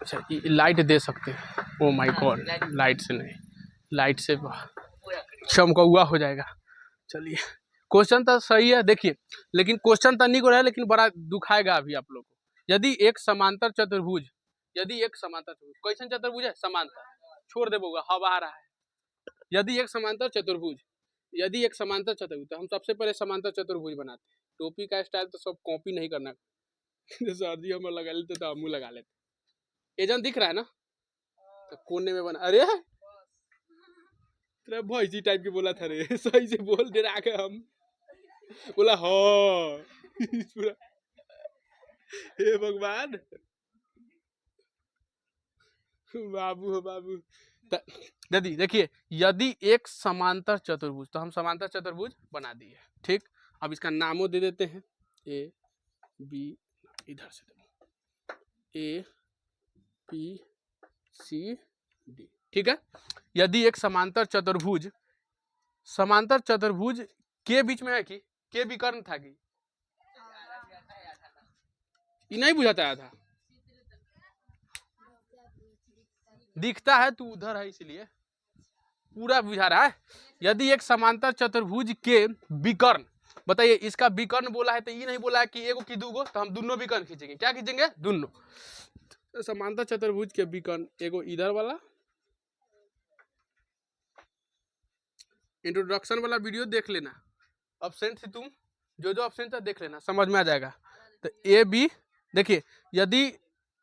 अच्छा लाइट दे सकते हैं। ओ माय गॉड, लाइट से नहीं, लाइट से चमकौआ हो जाएगा। चलिए क्वेश्चन तो सही है देखिए, लेकिन क्वेश्चन तो नहीं को रहा है, लेकिन बड़ा दुखाएगा अभी आप लोग को। यदि एक समांतर चतुर्भुज, यदि एक समांतर चतुर्भुज, कैसन चतुर्भुज है? समांतर, छोड़ दे बोगा, हवा आ रहा है। यदि एक समांतर चतुर्भुज, यदि एक समांतर चतुर्भुज, तो हम सबसे पहले समांतर चतुर्भुज बनाते हैं। टोपी का स्टाइल तो सब कॉपी नहीं करना सर जी हम लगा लेते तो हम लगा लेते। एजन दिख रहा है ना, तो कोने में बना। अरे तेरा भैंसी टाइप की बोला था रे, सही से बोल दे रहा है। हम बोला हो पूरा, हे भगवान, बाबू हो बाबू। यदि देखिए, यदि एक समांतर चतुर्भुज, तो हम समांतर चतुर्भुज बना दिए, ठीक। अब इसका नामों दे देते हैं, ए बी, इधर से ए बी सी डी, ठीक है। यदि एक समांतर चतुर्भुज, समांतर चतुर्भुज के बीच में है कि के विकर्ण था कि ये नहीं बुझाता आया था, दिखता है तू उधर है इसलिए पूरा बुझा रहा है। यदि एक समांतर चतुर्भुज के विकर्ण, बताइए इसका विकर्ण बोला है तो ये नहीं बोला है कि एगो की दूगो, तो हम दोनों विकर्ण खींचेंगे। क्या खींचेंगे? दोनों। समांतर चतुर्भुज के विकर्ण, एगो इधर वाला, इंट्रोडक्शन वाला वीडियो देख लेना, एब्सेंट थी तुम, जो एब्सेंट था देख लेना, समझ में आ जाएगा। तो ए बी, देखिए यदि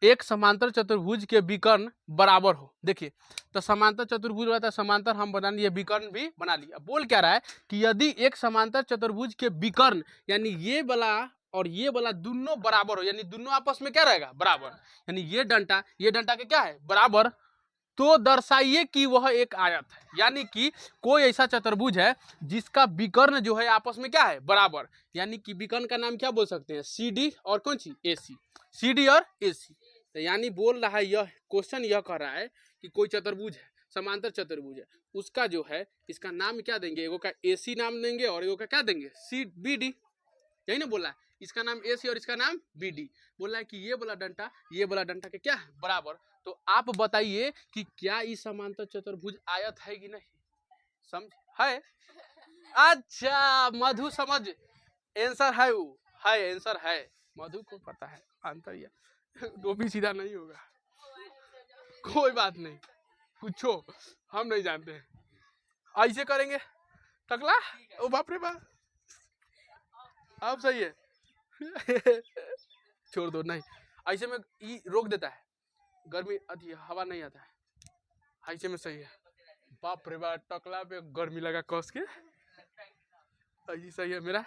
एक समांतर चतुर्भुज के विकर्ण बराबर हो, देखिए तो समांतर चतुर्भुज रहता है, समांतर हम बना लिए, विकर्ण भी बना लिया। बोल क्या रहा है कि यदि एक समांतर चतुर्भुज के विकर्ण, यानी ये वाला और ये वाला दोनों बराबर हो, यानी दोनों आपस में क्या रहेगा? बराबर। यानी ये डंटा के क्या है? बराबर। तो दर्शाइए कि वह एक आयत है, यानी कि कोई ऐसा चतुर्भुज है जिसका विकर्ण जो है आपस में क्या है? बराबर। यानी कि विकर्ण का नाम क्या बोल सकते हैं? सी डी और कौन सी? ए सी, सी डी और ए सी। तो यानी बोल रहा है, यह क्वेश्चन यह कह रहा है कि कोई चतुर्भुज है, समांतर चतुर्भुज है, उसका जो है इसका नाम क्या देंगे? एगो का ए सी नाम देंगे और एगो का क्या देंगे? C B D. यही ना बोला है, इसका नाम ए सी और इसका नाम बी डी। बोला है कि ये वाला डंटा के क्या है? बराबर। तो आप बताइए कि क्या इस समांतर चतुर्भुज आयत है कि नहीं? समझ है? अच्छा मधु समझ, आंसर है, वो है आंसर है, मधु को पता है आंसर। ये टोपी सीधा नहीं होगा, कोई बात नहीं, पूछो, हम नहीं जानते। ऐसे करेंगे टकला, ओ बाप रे बाप, अब सही है छोड़ दो, नहीं ऐसे में ई रोक देता है, गर्मी अति हवा नहीं आता है, ऐसे में सही है। बाप रे बाप, टकला पे गर्मी लगा कस के, ऐसी सही है मेरा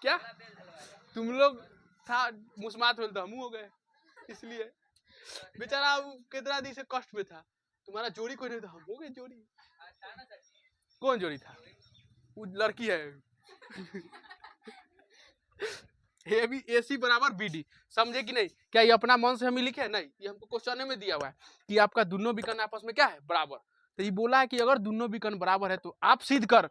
क्या तुम लोग था मुस्मात होल तो हम हो गए, इसलिए बेचारा कितना दिन से कष्ट में था, तुम्हारा जोड़ी कोई नहीं था, हम हो गए जोड़ी। कौन जोड़ी था? वो लड़की है ए बी ए सी बराबर बी डी, समझे कि नहीं? क्या ये अपना मन से हम लिखे? नहीं, ये हमको क्वेश्चन में दिया हुआ है कि आपका दोनों विकर्ण आपस में क्या है? बराबर। तो ये बोला है कि अगर दोनों विकर्ण बराबर है तो आप सिद्ध कर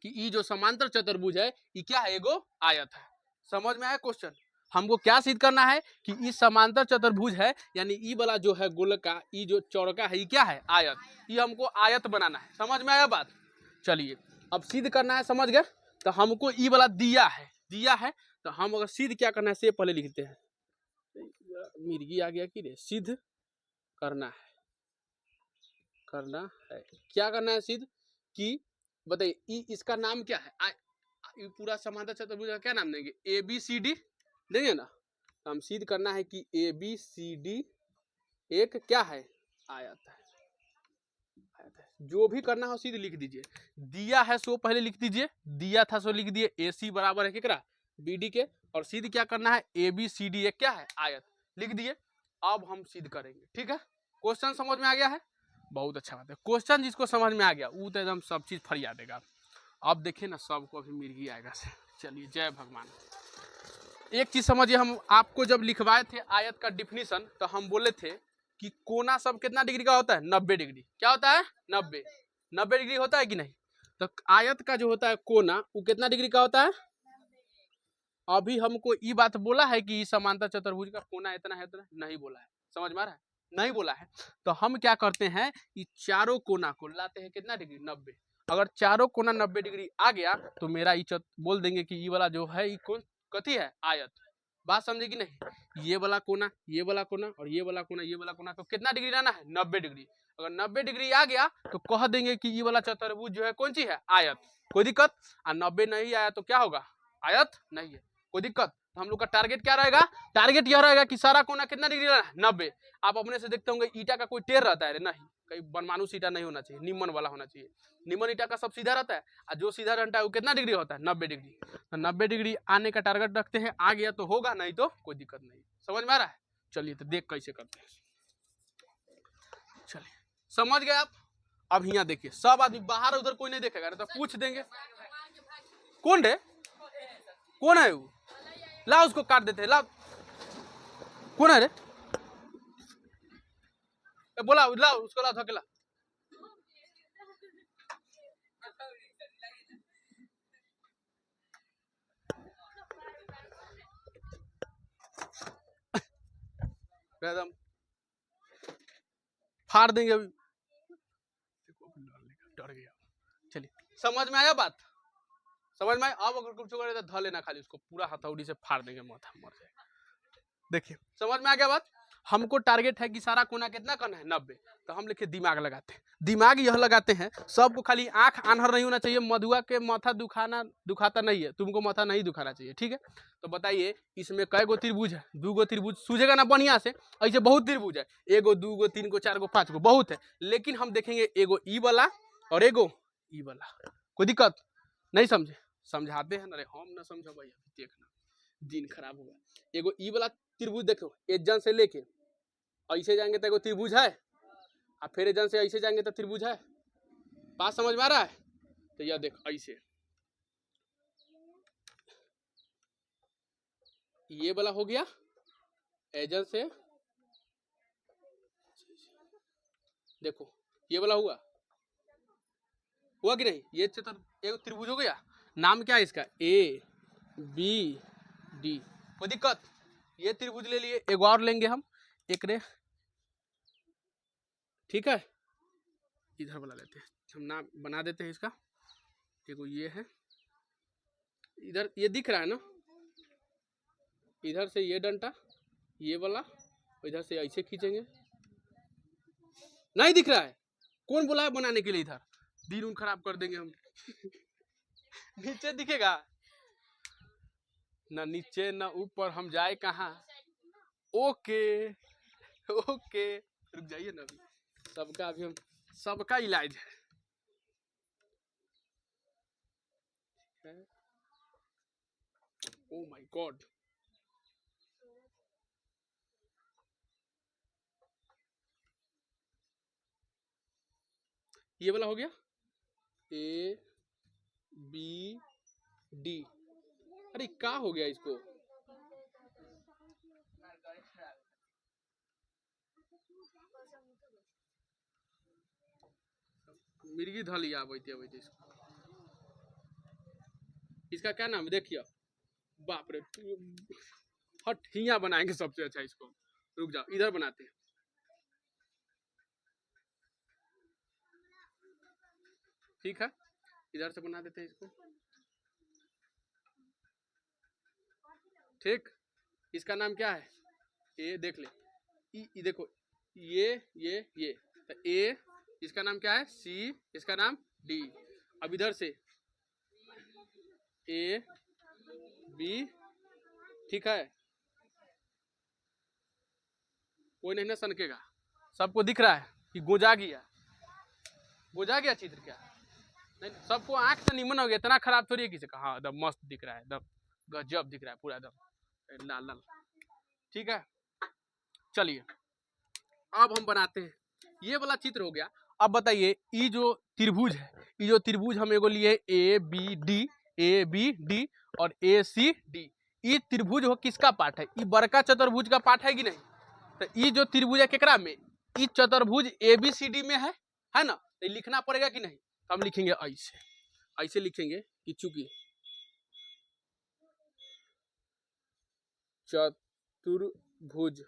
कि ये जो समांतर चतुर्भुज है ये क्या है? एगो आयत है। समझ में आया क्वेश्चन? हमको क्या सिद्ध करना है कि ये समांतर चतुर्भुज है, यानी ई वाला जो है गोलका, ई जो चौड़का है ये क्या है? आयत। ये हमको आयत बनाना है। समझ में आया बात? चलिए अब सिद्ध करना है, समझ गए? तो हमको ई वाला दिया है, तो हम अगर सिद्ध क्या करना है से पहले लिखते हैं, मिर्गी आ गया कि रे, सिद्ध करना है, क्या करना है? सिद्ध कि बताइए इसका नाम क्या है? पूरा समांतर चतुर्भुज का क्या नाम देंगे? ए बी सी डी देंगे ना। तो हम सिद्ध करना है कि ए बी सी डी एक क्या है? आयत है। जो भी करना हो सीधे लिख दीजिए, दिया है सो पहले लिख दीजिए, दिया था सो लिख दिए, ए सी बराबर है केकरा? बी डी के, और सीध क्या करना है? ए बी सी डी एक क्या है? आयत, लिख दिए। अब हम सिद्ध करेंगे, ठीक है? क्वेश्चन समझ में आ गया है? बहुत अच्छा बात है, क्वेश्चन जिसको समझ में आ गया वो तो एकदम सब चीज फरिया देगा। अब देखिए ना, सबको अभी मिर्गी आएगा से। चलिए जय भगवान। एक चीज समझिए, हम आपको जब लिखवाए थे आयत का डिफिनीशन, तो हम बोले थे कि कोना सब कितना डिग्री का होता है? 90 डिग्री। क्या होता है? 90 डिग्री होता है कि नहीं? तो आयत का जो होता है कोना वो कितना डिग्री का होता है? अभी हमको ये बात बोला है कि इस समांतर चतुर्भुज का कोना इतना है, इतना नहीं बोला है, समझ में आ रहा है, नहीं बोला है। तो हम क्या करते हैं, ये चारों कोना को लाते हैं कितना डिग्री, 90। अगर चारों कोना 90 डिग्री आ गया तो मेरा ये बोल देंगे कि ये वाला जो है ये कौन कथी है, आयत। बात समझे कि नहीं, ये वाला कोना, ये वाला कोना और ये वाला कोना, ये वाला कोना, तो कितना डिग्री लाना है, 90 डिग्री। अगर 90 डिग्री आ गया तो कह देंगे कि ये वाला चतुर्भुज जो है कौन सी है, आयत। कोई दिक्कत। और 90 नहीं आया तो क्या होगा, आयत नहीं है, कोई दिक्कत। तो हम लोग का टारगेट क्या रहेगा, टारगेट यह रहेगा कि सारा कोना कितना डिग्री लाना है, 90। आप अपने से देखते होंगे ईटा का कोई टेढ़ रहता है, नहीं, कहीं बनमानुस ईटा नहीं होना चाहिए, निम्न वाला होना चाहिए। निम्न ईटा का सब सीधा रहता है, और जो सीधा रहता है वो कितना डिग्री होता है, 90 डिग्री। तो 90 डिग्री आने का टारगेट रखते हैं, आ गया तो होगा, नहीं तो कोई दिक्कत नहीं। समझ में आ रहा है, चलिए तो देख कैसे करते हैं, चलिए समझ गए आप। अब यहाँ देखिए, सब आदमी बाहर उधर कोई नहीं देखेगा, तो पूछ देंगे कौन रे, कौन है वो, ला उसको काट देते हैं, ला, कौन है रे, बोला ला उसको, ला धकेला। एकदम फाड़ देंगे अभी, डर गया। चलिए समझ में आया बात, समझ में आया। अब अगर कुछ करे तो ध लेना, खाली उसको पूरा हथौड़ी से फाड़ देंगे, माथा मर जाएगा। देखिए समझ में आ गया बात। हमको टारगेट है कि सारा कोना कितना करना है, 90। तो हम लिखे दिमाग लगाते हैं, दिमाग यह लगाते हैं, सबको खाली आंख आन्हर नहीं होना चाहिए। मधुआ के माथा दुखाता नहीं है, तुमको माथा नहीं दुखाना चाहिए, ठीक है। तो बताइए इसमें कै गो त्रिभुज है, 2 गो त्रिभुज, सूझेगा ना बढ़िया से। ऐसे बहुत त्रिभुज है, 1 गो 2 गो 3 गो 4 गो 5 गो, बहुत है। लेकिन हम देखेंगे एगो ई वाला और एगो ई वाला, कोई दिक्कत नहीं। समझे, समझाते हैं ना रे, हम ना समझो भाई, देखना दिन खराब होगा। एगो ई वाला त्रिभुज देखो, एजन से लेके ऐसे जाएंगे तो एगो त्रिभुज है, और फिर एजन से ऐसे जाएंगे तो त्रिभुज है। बात समझ में आ रहा है। तो यह देख ऐसे, ये वाला हो गया एजन से, देखो ये वाला हुआ कि नहीं, ये एक त्रिभुज हो गया। नाम क्या है इसका, ए बी डी, कोई दिक्कत। ये त्रिभुज ले लिए, एक और लेंगे हम, एक रे, ठीक है। इधर वाला लेते हैं, हम नाम बना देते हैं इसका। देखो ये है, इधर ये दिख रहा है ना, इधर से ये डंटा, ये वाला, इधर से ऐसे खींचेंगे, नहीं दिख रहा है, कौन बोला है बनाने के लिए, इधर दिन उन खराब कर देंगे हम। नीचे दिखेगा ना, नीचे ना ऊपर, हम जाए कहाँ। ओके ओके, रुक जाइए ना, अभी सबका, अभी हम सबका इलाज है। ओ माय गॉड, ये वाला हो गया, ए बी डी। अरे क्या हो गया इसको, मिर्गी धल लिया, बैठे बैठे इसको। इसका क्या नाम है देखिए, बाप रे, हट, हिया बनाएंगे सबसे अच्छा इसको। रुक जाओ, इधर बनाते हैं, ठीक है, इधर से बना देते हैं इसको, ठीक। इसका नाम क्या है, ए देख ले, ई देखो, ये तो ए, इसका नाम क्या है, सी, इसका नाम डी। अब इधर से ए बी, ठीक है, कोई नहीं ना सनकेगा, सबको दिख रहा है कि गोजा गया चित्र क्या, नहीं सबको आंख से निमन हो गया, इतना खराब थोड़ी है किसी का, हाँ एकदम मस्त दिख रहा है, एकदम गजब दिख रहा है पूरा, एकदम लाल लाल, ठीक है। चलिए अब हम बनाते हैं, ये वाला चित्र हो गया। अब बताइए ये जो त्रिभुज है, ये जो त्रिभुज हम एगो लिए ए बी डी और ए सी डी, ये त्रिभुज हो किसका पार्ट है, ये बड़का चतुर्भुज का पार्ट है कि नहीं। तो ये जो त्रिभुज है केकरा में, ये चतुर्भुज ए बी सी डी में है ना, तो लिखना पड़ेगा कि नहीं। तो हम लिखेंगे ऐसे, ऐसे लिखेंगे कि चूंकि चतुर्भुज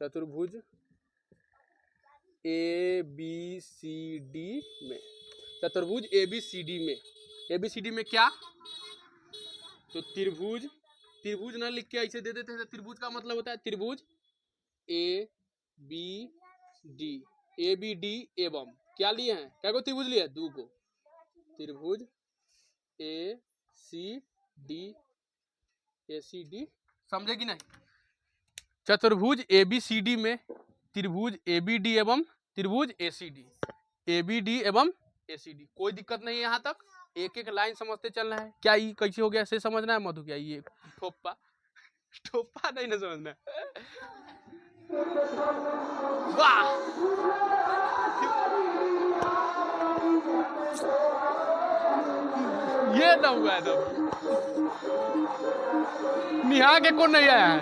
चतुर्भुज ए बी सी डी में, चतुर्भुज ए बी सी डी में, ए बी सी डी में क्या, तो त्रिभुज, त्रिभुज ना लिख के ऐसे दे देते हैं, त्रिभुज का मतलब होता है त्रिभुज A B D, A B D एवं क्या लिए हैं, क्या को त्रिभुज लिए, दो को, त्रिभुज ए सी डी, समझे कि नहीं। चतुर्भुज ए बी सी डी में त्रिभुज ए बी डी एवं त्रिभुज A C D, A B D एवं ए सी डी, कोई दिक्कत नहीं है यहाँ तक, एक एक लाइन समझते चलना है। क्या ये कैसे हो गया ऐसे समझना है मधु, क्या ये ठोपा ठोपा नहीं ना समझना। वाह ये ना हुआ है तब, निहा के कौन नहीं आया है,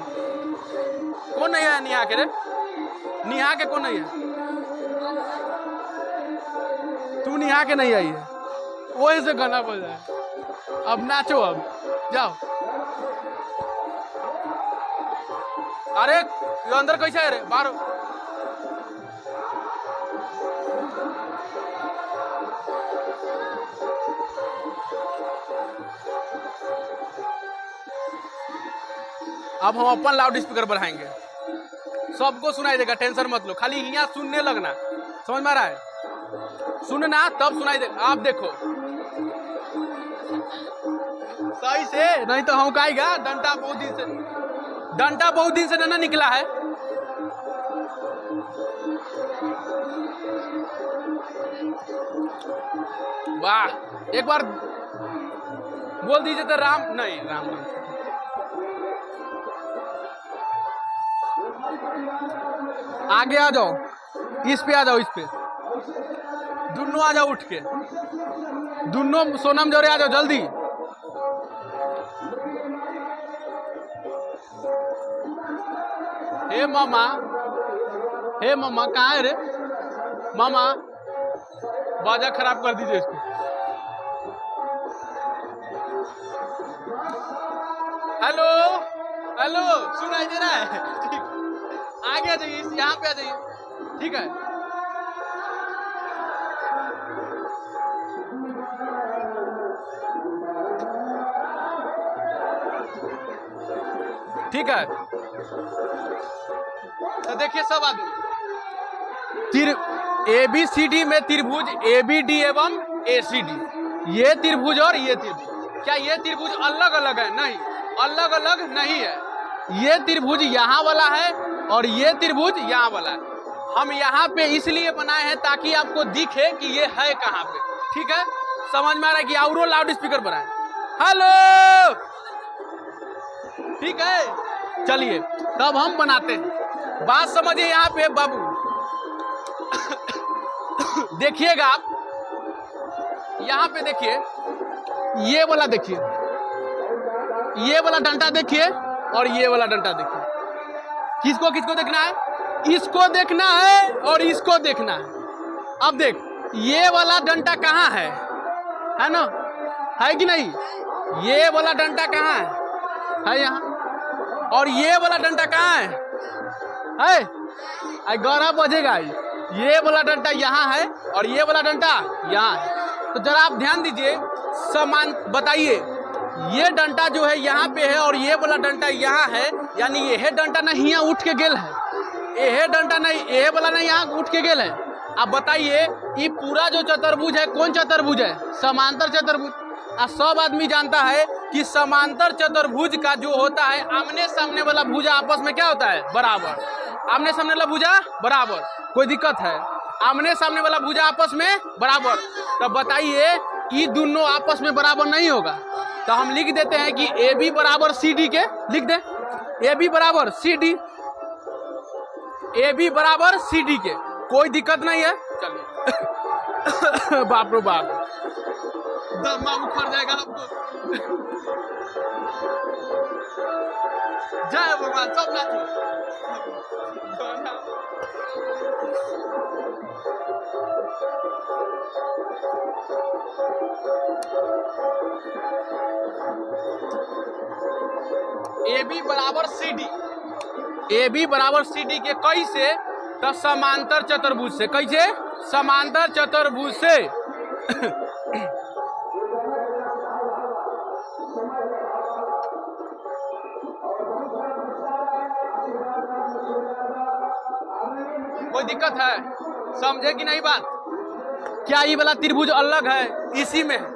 कौन नहीं आया निहा के रे, निहा के कौन नहीं है, तू निहा के नहीं आई है, वही से गाना बज रहा है। अब नाचो, अब जाओ। अरे ये अंदर कैसे है रे, बाहर। अब हम अपन लाउड स्पीकर बढ़ाएंगे, सबको सुनाई देगा, टेंशन मत लो, खाली यहाँ सुनने लगना, समझ में आ रहा है, सुनना तब सुनाई देगा। आप देखो सही से, नहीं तो हम कहेगा डंडा बहुत दिन से, डंडा बहुत दिन से ना निकला है। वाह, एक बार बोल दीजिए तो राम, नहीं राम नाम, आगे आ जाओ, इस पे आ जाओ, इस पे दोनों आ जाओ, उठ के दोनों, सोनम जोरे आ जाओ जल्दी। हे मामा, हे मामा कहाँ है रे मामा, बाजा खराब कर दीजिए इसको। हेलो हेलो, सुनाई दे रहा है, ठीक, आगे आ जाइए, यहाँ पे आ जाइए, ठीक है। ठीक है, तो देखिए सब आदमी, ए बी सी डी में त्रिभुज ए बी डी एवं ए सी डी, ये त्रिभुज और ये त्रिभुज, क्या ये त्रिभुज अलग अलग है, नहीं, अलग अलग नहीं है, ये त्रिभुज यहाँ वाला है और ये त्रिभुज यहाँ वाला है। हम यहाँ पे इसलिए बनाए हैं ताकि आपको दिखे कि ये है कहाँ पे, ठीक है, समझ में आ रहा है कि और लाउड स्पीकर बनाए, हेलो, ठीक है। चलिए तब हम बनाते हैं, बात समझिए यहाँ पे बाबू। देखिएगा आप यहाँ पे, देखिए ये वाला, देखिए ये वाला डंडा देखिए और ये वाला डंडा देखिए, किसको किसको देखना है, इसको देखना है और इसको देखना है। अब देख ये वाला डंडा कहाँ है ना, है कि नहीं, ये वाला डंडा कहाँ है यहाँ, और ये वाला डंडा कहाँ है गौरव बजेगा, ये वाला डंडा यहाँ है और ये वाला डंडा यहाँ है। तो जरा आप ध्यान दीजिए, समान बताइए, ये डंडा जो है यहाँ पे है और ये वाला डंडा यहाँ है, यानी यह डंडा नहीं यहाँ उठ के गेल है, यह डंडा नहीं, यह वाला नहीं यहाँ उठ के गेल है। अब बताइए ये पूरा जो चतुर्भुज है कौन चतुर्भुज है, समांतर चतुर्भुज। सब आदमी जानता है कि समांतर चतुर्भुज का जो होता है, आमने सामने वाला भुजा आपस में क्या होता है, बराबर, आमने सामने वाला भुजा बराबर, कोई दिक्कत है, आमने सामने वाला भुजा आपस में बराबर। तब बताइए ये दोनों आपस में बराबर नहीं होगा, तो हम लिख देते हैं कि ए बी बराबर सी डी के, लिख दे ए बी बराबर सी डी, ए बी बराबर सी डी के, कोई दिक्कत नहीं है। चलिए बाप रो बाप, दमा उखड़ जाएगा आपको। जय भगवान, सब नाचो। ए बी बराबर सी डी, ए बी बराबर सी डी के कैसे, तो समांतर चतुर्भुज से। कैसे? समांतर चतुर्भुज से। कोई दिक्कत है? समझे कि नहीं बात? क्या ये वाला त्रिभुज अलग है? इसी में है।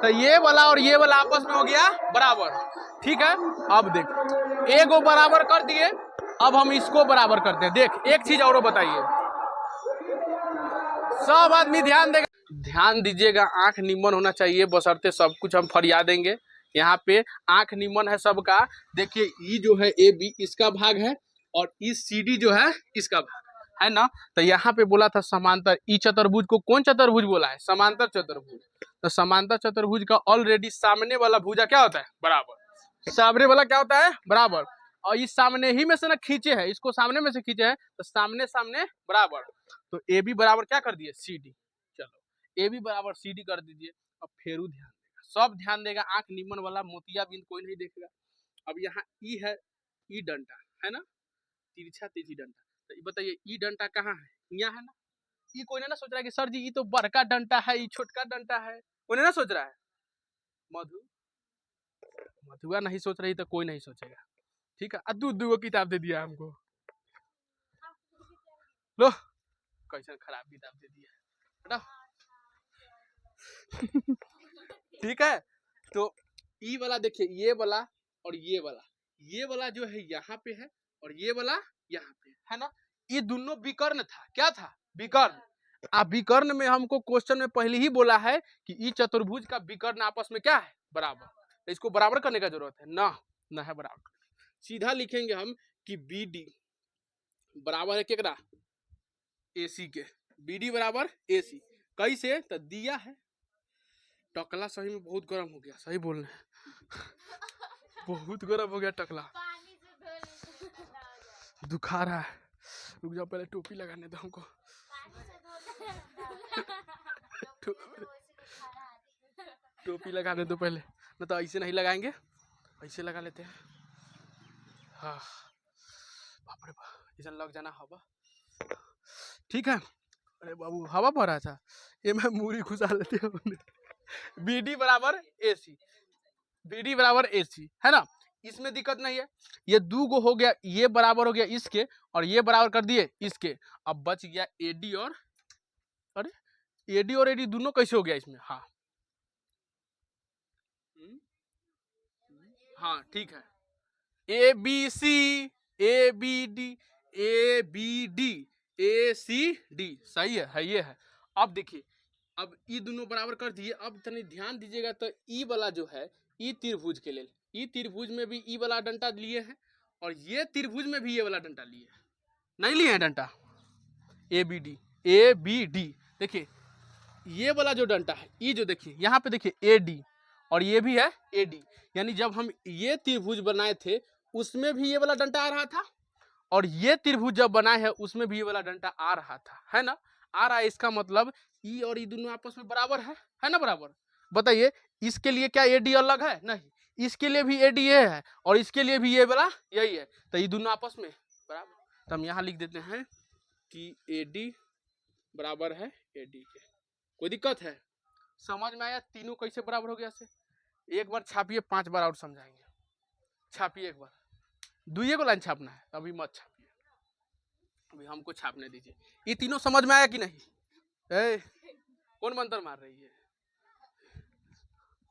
तो ये वाला और ये वाला आपस में हो गया बराबर। ठीक है, अब देख ए को बराबर कर दिए, अब हम इसको बराबर करते हैं। देख एक चीज और बताइए, सब आदमी ध्यान देगा, ध्यान दीजिएगा, आंख निम्न होना चाहिए, बशर्ते सब कुछ हम फरिया देंगे। यहाँ पे आंख निम्न है सबका। देखिए ई जो है ए बी इसका भाग है और ई सी डी जो है इसका भाग है ना। तो यहाँ पे बोला था समांतर, ई चतुर्भुज को कौन चतुर्भुज बोला है? समांतर चतुर्भुज। तो समांतर चतुर्भुज का ऑलरेडी सामने वाला भुजा क्या होता है? बराबर। सामने वाला क्या होता है? बराबर। और इस सामने ही में से ना खींचे है, इसको सामने में से खींचे है, तो सामने सामने बराबर। तो ए बी बराबर क्या कर दिए? C D. चलो ए बी बराबर सी डी कर दीजिए। अब फेरू ध्यान देगा, सब ध्यान देगा, आंख निम्न वाला मोतिया बिंद कोई नहीं देखेगा। अब यहाँ ई है, ई डंटा है ना, तिरछा तिरछी डंटा। तो बताइए ई डंटा कहाँ है? यहाँ है ना। ये कोई ना सोच रहा है कि सर जी ये तो बड़का डंटा है, ये छोटका डंटा है, कोई ना सोच रहा है। मधुआ नहीं सोच रही तो कोई नहीं सोचेगा। ठीक है, दू को किताब दे दिया हमको, लो कैसे खराब किताब दे दिया। ठीक है, तो ई वाला देखिए, ये वाला और ये वाला जो है यहाँ पे है और ये वाला यहाँ पे है ना। ये दोनों विकर्ण था। क्या था? विकर्ण। विकर्ण में हमको क्वेश्चन में पहले ही बोला है कि ई चतुर्भुज का विकर्ण आपस में क्या है? बराबर। तो इसको बराबर करने का जरूरत है ना है बराबर। सीधा लिखेंगे हम कि बी डी बराबर है केकरा? ए सी के। बी डी बराबर ए सी। कैसे? तो दिया है, टकला सही में बहुत गर्म हो गया, सही बोल रहे हैं। बहुत गर्म हो गया टकला, दुखा रहा है। रुक जाओ, पहले टोपी लगाने दो हमको। टोपी लगाने दो पहले, न तो ऐसे नहीं लगाएंगे, ऐसे लगा लेते हैं। हाँ बाप रे बाप, ऐसा लग जाना हवा। ठीक है, अरे बाबू हवा पड़ रहा था, ये मैं मूरी घुसा लेते हैं। बी डी बराबर ए सी, बी डी बराबर ए सी है ना, इसमें दिक्कत नहीं है। ये दो गो हो गया, ये बराबर हो गया इसके और ये बराबर कर दिए इसके। अब बच गया एडी और, अरे एडी और एडी दोनों कैसे हो गया इसमें? हाँ हाँ ठीक है, A B C, A B D, A B D, A C D, सही है ये है। अब देखिए, अब ई दोनों बराबर कर दिए। अब तनी ध्यान दीजिएगा, तो ई वाला जो है ई त्रिभुज के लिए, ई त्रिभुज में भी ई वाला डंटा लिए हैं और ये त्रिभुज में भी ये वाला डंटा लिए हैं, नहीं लिए हैं डंटा? A B D, A B D. देखिए ये वाला जो डंटा है, ये जो देखिए यहाँ पे देखिए ए डी और ये भी है ए डी, यानी जब हम ये त्रिभुज बनाए थे उसमें भी ये वाला डंटा आ रहा था और ये त्रिभुज जब बनाए है उसमें भी ये वाला डंटा आ रहा था, है ना, आ रहा है। इसका मतलब ई और ई दोनों आपस में बराबर है ना बराबर। बताइए इसके लिए क्या ए डी अलग है? नहीं, इसके लिए भी ए डी ये है और इसके लिए भी ये वाला यही है, तो ये दोनों आपस में बराबर। तो हम यहाँ लिख देते हैं कि ए डी बराबर है ए डी के। कोई दिक्कत है? समझ में आया तीनों कैसे बराबर हो गया से? एक बार छापिए, 5 बार और समझाएंगे। छापिए एक बार, दुइये को लाइन छापना है, अभी मत छापिए, अभी हमको छापने दीजिए। ये तीनों समझ में आया कि नहीं? कौन मंत्र मार रही है?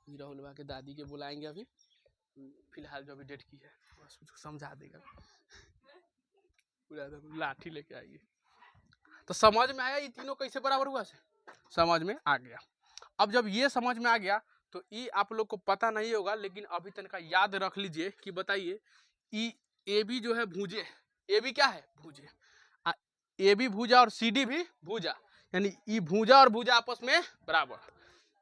राहुल के दादी के बुलाएंगे अभी, फिलहाल जो अभी डेट की है बस समझा देगा, पूरा लाठी लेके आइए। तो समझ में आया ये तीनों कैसे बराबर हुआ से? समझ में आ गया। अब जब ये समझ में आ गया तो ये आप लोग को पता नहीं होगा, लेकिन अभी तक का याद रख लीजिए कि बताइए ई ए बी जो है भुजे, ए बी क्या है? भुजे। ए बी भुजा और सी डी भी भुजा, यानी ई भुजा और भुजा आपस में बराबर।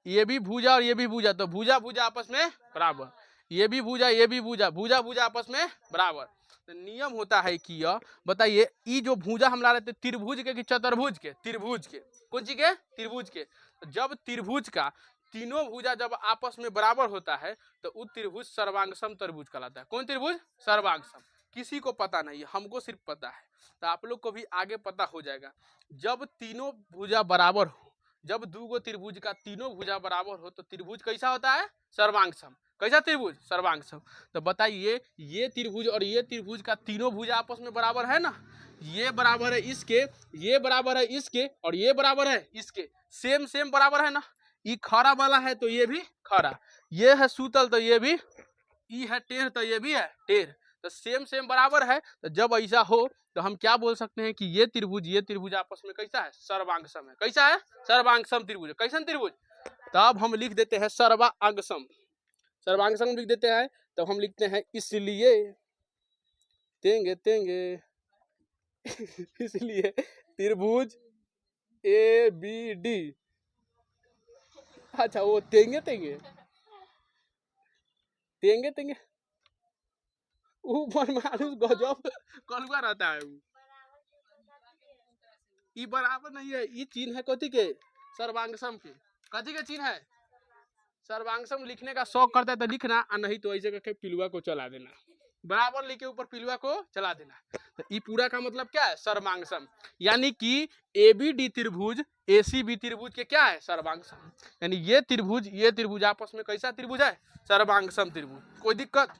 ये भी भुजा और ये भी भुजा, तो भुजा भुजा आपस में बराबर। ये भी भुजा ये भी भुजा, भुजा भुजा आपस में बराबर। तो नियम होता है कि यह बताइए ई जो भुजा हम ला रहे थे त्रिभुज के कि चतुर्भुज के? त्रिभुज के। कौन चीज के? त्रिभुज के। तो जब त्रिभुज का तीनों भुजा जब आपस में बराबर होता है तो वो त्रिभुज सर्वांगसम त्रिभुज कहलाता है। कौन त्रिभुज? सर्वांगसम। किसी को पता नहीं है, हमको सिर्फ पता है, तो आप लोग को भी आगे पता हो जाएगा। जब तीनों भुजा बराबर हो, जब दो गो त्रिभुज का तीनों भुजा बराबर हो तो त्रिभुज कैसा होता है? सर्वांगसम। कैसा त्रिभुज? सर्वांगसम। तो बताइए, ये त्रिभुज और ये त्रिभुज का तीनों भुजा आपस में बराबर है ना, ये बराबर है इसके, ये बराबर है इसके, और ये बराबर है इसके, सेम सेम बराबर है ना। ये खड़ा वाला है तो ये भी खड़ा, ये है सूतल तो ये भी, ई है टेढ़ तो ये भी है टेढ़, तो सेम सेम बराबर है। तो जब ऐसा हो तो हम क्या बोल सकते हैं कि ये त्रिभुज आपस में कैसा है? सर्वांगसम है। कैसा है? सर्वांगसम त्रिभुज। कैसन त्रिभुज? तब हम लिख देते हैं सर्वांगसम। सर्वांगसम लिख देते हैं, तब हम लिखते हैं इसलिए तेंगे तेंगे इसलिए त्रिभुज ए बी डी, अच्छा वो तेंगे तेंगे तेंगे तेंगे ऊपर मानुस गजब कलुआ रहता है। ई बराबर नहीं है, ई चिन्ह है कथी के? सर्वांगसम के। कथी के चिन्ह है? सर्वांगसम लिखने का शौक करता है तो लिखना, और नहीं तो ऐसे करके पिलुआ को चला देना, बराबर लिखे ऊपर पिलुआ को चला देना। तो ई पूरा का मतलब क्या है? सर्वांगसम। यानी कि एबीडी त्रिभुज एसीबी त्रिभुज के क्या है? सर्वांगसम। यानी ये त्रिभुज आपस में कैसा त्रिभुज है? सर्वांगसम त्रिभुज। कोई दिक्कत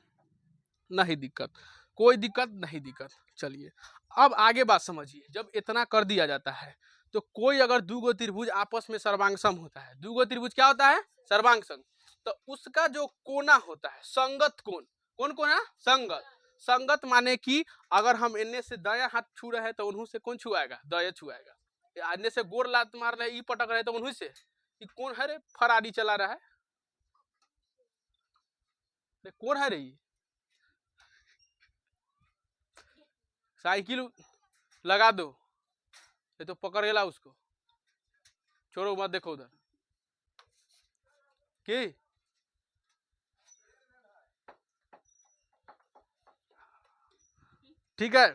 नहीं? दिक्कत कोई दिक्कत नहीं दिक्कत। चलिए अब आगे बात समझिए। जब इतना कर दिया जाता है तो कोई अगर दो गो त्रिभुज आपस में सर्वांगसम होता है, दो गो त्रिभुज क्या होता है? सर्वांगसम। तो उसका जो कोना होता है, संगत कोण, कौन कोना? संगत। संगत माने कि अगर हम इन्ने से दाया हाथ छू रहे हैं तो उन्हों से कौन छुआएगा? दाया छुआएगा। इन्ने से गोर लात मार रहे, ई पटक रहे तो उन्हों से, ये कौन है रे फरारी चला रहा है? कौन है रे? साइकिल लगा दो, ये तो पकड़ गेला उसको, छोड़ो मत, देखो उधर की। ठीक है,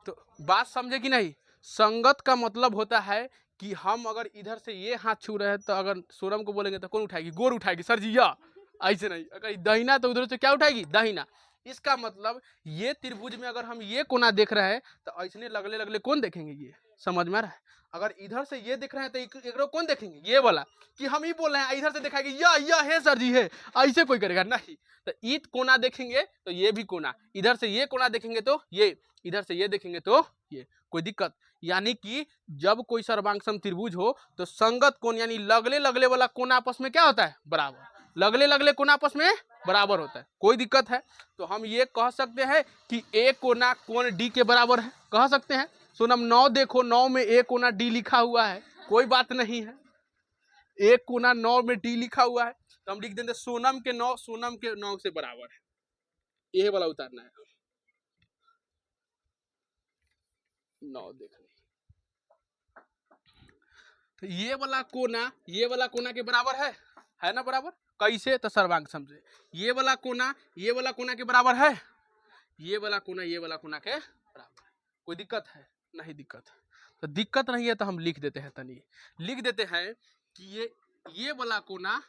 तो बात समझे कि नहीं? संगत का मतलब होता है कि हम अगर इधर से ये हाथ छू रहे हैं तो अगर सोनम को बोलेंगे तो कौन उठाएगी? गोर उठाएगी सर जी, या ऐसे नहीं। अगर दाहिना तो उधर से क्या उठाएगी? दाहिना। इसका मतलब ये त्रिभुज में अगर हम ये कोना देख रहे हैं तो ऐसे लगले लगले कौन देखेंगे? ये समझ में आ रहा है? अगर इधर से ये देख रहे हैं तो एक कौन देखेंगे? ये वाला। कि हम ही बोल रहे हैं इधर से दिखाएगी, या है सर जी, है, ऐसे कोई करेगा नहीं। तो ईद कोना देखेंगे तो ये भी कोना, इधर से ये कोना देखेंगे तो ये, इधर से ये देखेंगे तो ये। कोई दिक्कत? यानी कि जब कोई सर्वांगसम त्रिभुज हो तो संगत कोण यानी लगले लगले वाला कोण आपस में क्या होता है? बराबर। लगले लगले कोण आपस में बराबर होता है। कोई दिक्कत है? तो हम ये कह सकते हैं कि ए कोना कोण डी के बराबर है, कह सकते हैं। सोनम 9 देखो, 9 में ए कोना डी लिखा हुआ है, कोई बात नहीं है। एक कोना 9 में डी लिखा हुआ है तो हम लिख देंगे सोनम के 9 से बराबर है। ये वाला उतारना है, 9 देखना। तो ये वाला कोना के बराबर है ना? बराबर कैसे? तो सर्वांगसम से। ये वाला कोना के बराबर है, ये वाला कोना के बराबर है। कोई दिक्कत है? नहीं दिक्कत। तो दिक्कत नहीं है तो हम लिख देते हैं, तनी लिख देते हैं कि ये वाला कोना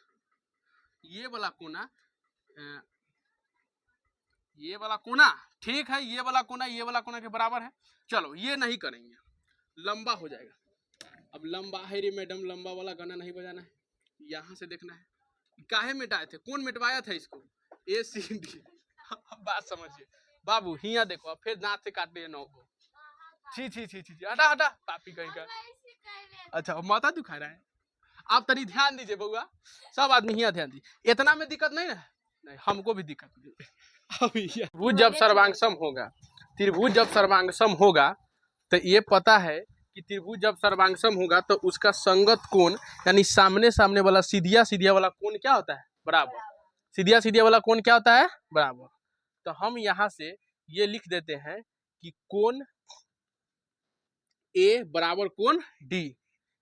ठीक है, ये वाला कोना के बराबर है। चलो ये नहीं करेंगे, लंबा हो जाएगा। अब लंबा है रे मैडम, लंबा वाला गाना नहीं बजाना है, यहाँ से देखना है। काहे मिटाए थे? कौन मिटवाया था इसको? ए सी डी। बात समझिए बाबू, हिया देखो, अब फिर दांत से काट लिए 9 को। छी हटा पापी कहीं का। अच्छा माथा दुखा रहा है? आप तनी ध्यान दीजिए बउआ, सब आदमी हिया ध्यान दीजिए। इतना में दिक्कत नहीं ना? नहीं, हमको भी दिक्कत नहीं। त्रिभुज जब सर्वांगसम होगा तो ये पता है कि त्रिभुज जब सर्वांगसम होगा तो उसका संगत कोण यानी सामने सामने वाला सीधिया वाला कोण क्या होता है? बराबर। सीधिया वाला कोण क्या होता है? बराबर। तो हम यहाँ से ये लिख देते हैं कि कोण ए बराबर कोण डी,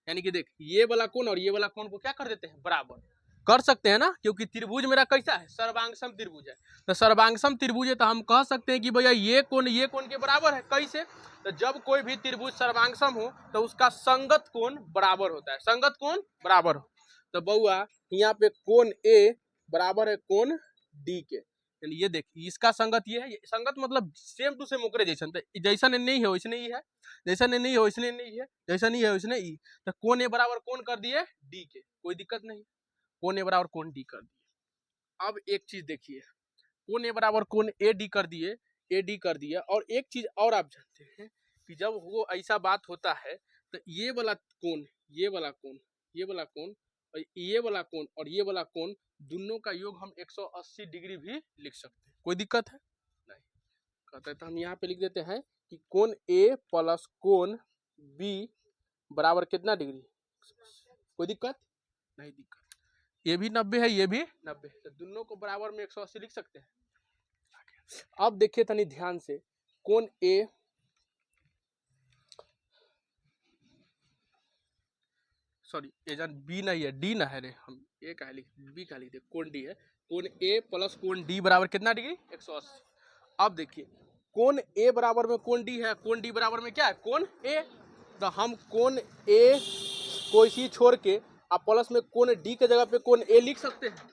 यानी कि देख ये वाला कोण और ये वाला कोण को क्या कर देते हैं? बराबर कर सकते हैं ना, क्योंकि त्रिभुज मेरा कैसा है? सर्वांगसम त्रिभुज है। तो सर्वांगसम त्रिभुज है तो हम कह सकते हैं कि भैया ये कोण के बराबर है। कैसे? तो जब कोई भी त्रिभुज सर्वांगसम हो तो उसका संगत कोण बराबर होता है, संगत कोण बराबर हो। तो बउआ यहाँ पे कोण ए बराबर है कोण डी के। यानी ये देखिए इसका संगत ये है, संगत मतलब सेम टू सेम ओकरे जैसन, तो जैसा नहीं है वैसने ही है, जैसा नहीं है वैसने नहीं है, जैसा नहीं है वैसने ही। तो कोण ए बराबर कोण कर दिए डी के, कोई दिक्कत नहीं, कोण ए बराबर कोण डी कर दिए। अब एक चीज देखिए, कोण ए बराबर कोण ए डी कर दिए, ए डी कर दिया। और एक चीज और आप जानते हैं कि जब वो ऐसा बात होता है तो ये वाला कोण, ये वाला कोण, ये वाला कोण और ये वाला कोण और ये वाला कोण दोनों का योग हम 180 डिग्री भी लिख सकते हैं। कोई दिक्कत है नहीं, कहते हैं तो हम यहाँ पे लिख देते हैं कि कोण ए प्लस कोण बी बराबर कितना डिग्री, कोई दिक्कत नहीं, दिक्कत ये भी 90 है ये भी 90 है, तो दोनों को बराबर में 180 लिख सकते हैं। अब देखिए तनी ध्यान से, कोण ए सॉरी एजन बी नहीं है डी ना है रे, हम ए का लिख बी का लिख दे, कोण डी है, कोण ए प्लस कोण डी बराबर कितना डिग्री 180। अब देखिए कोण ए बराबर में कोण डी है, कोण डी बराबर में क्या है कोण ए, तो हम कोण ए को इसी छोड़ के आप प्लस में कोण डी के जगह पे कोण ए लिख सकते हैं,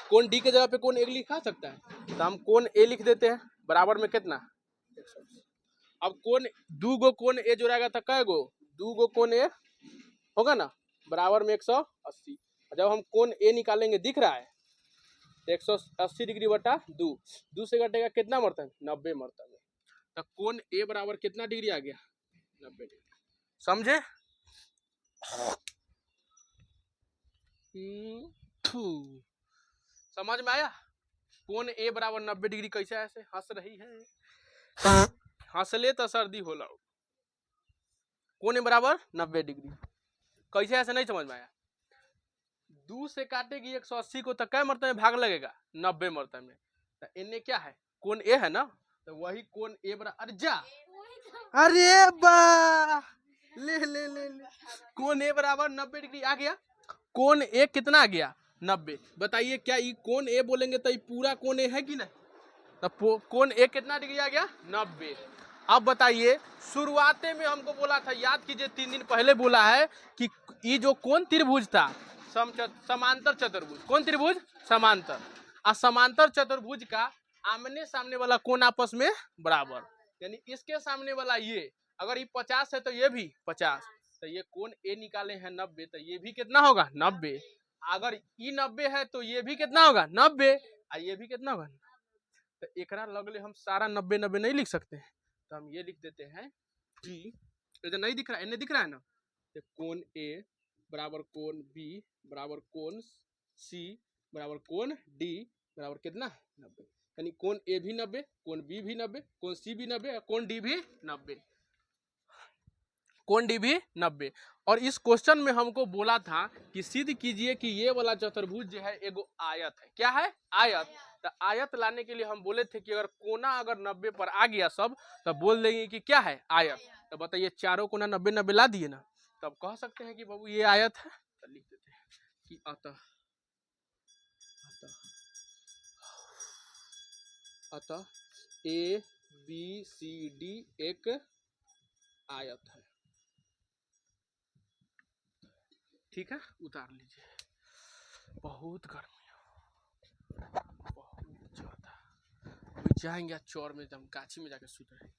कोण डी के जगह पे कोण ए लिखा सकता है, तो हम कोण ए लिख देते हैं बराबर में कितना 180। अब कोण दो गो कोण ए जोड़ाएगा तो कै गो, दो गो कोण ए होगा ना, बराबर में 180। जब हम कोण ए निकालेंगे दिख रहा है 180 डिग्री बटा दो, दो से घटेगा कितना मरतब 90 मरतब, तो कोण ए बराबर कितना डिग्री आ गया 90 डिग्री। समझे? समझ में आया? कोण ए बराबर 90 डिग्री कैसे ऐसे हंस रही है, हंसले तो सर्दी होला। कोण ए बराबर 90 डिग्री कैसे ऐसे नहीं समझ में आया? दो से काटेगी 180 को तो कै मरतबे में भाग लगेगा 90 मरतबे में, तो इन्हें क्या है कोण ए है ना, तो वही कोण ए बराबर, अरे जा अरे बा ले ले ले ले, कोण ए बराबर 90 डिग्री आ गया, कोण ए कितना आ गया 90। बताइए क्या ये कोण ए बोलेंगे तो ये पूरा कोण ए है कि नहीं, तो कोण ए कितना डिग्री आ गया 90। अब बताइए शुरुआते में हमको बोला था, याद कीजिए 3 दिन पहले बोला है कि ये जो कोण त्रिभुज था समांतर चतुर्भुज, कौन त्रिभुज समांतर, और समांतर चतुर्भुज का आमने सामने वाला कोण आपस में बराबर, यानी इसके सामने वाला ये अगर ये 50 है तो ये भी 50, तो ये कोण ए निकाले हैं 90, तो ये भी कितना होगा 90। अगर ये 90 है तो ये भी कितना होगा 90, और ये भी कितना होगा, तो एकरा लगले हम सारा 90 90 नहीं लिख सकते हैं, तो हम ये लिख देते हैं कि तो नहीं दिख रहा है, इन्हें दिख रहा है ना, तो कोण ए बराबर कोण बी बराबर कोण सी बराबर कोण डी बराबर कितना 90, यानी कोण ए भी 90, कोण बी भी 90, कोण सी भी 90, कोण डी भी 90, कोण डी भी 90। और इस क्वेश्चन में हमको बोला था कि सिद्ध कीजिए कि ये वाला चतुर्भुज जो है एगो आयत है, क्या है आयत। तो आयत लाने के लिए हम बोले थे कि अगर कोना अगर 90 पर आ गया सब तो बोल देंगे कि क्या है आयत। तो बताइए चारों कोना 90 90 ला दिए ना, तब कह सकते हैं कि बाबू ये आयत है। तो लिख देते हैं कि अतः अतः ए बी सी डी एक आयत है। ठीक है, उतार लीजिए, बहुत गर्मी है बहुत ज्यादा, जाएंगे चौर में, हम गाछी में जाके सुत रहे।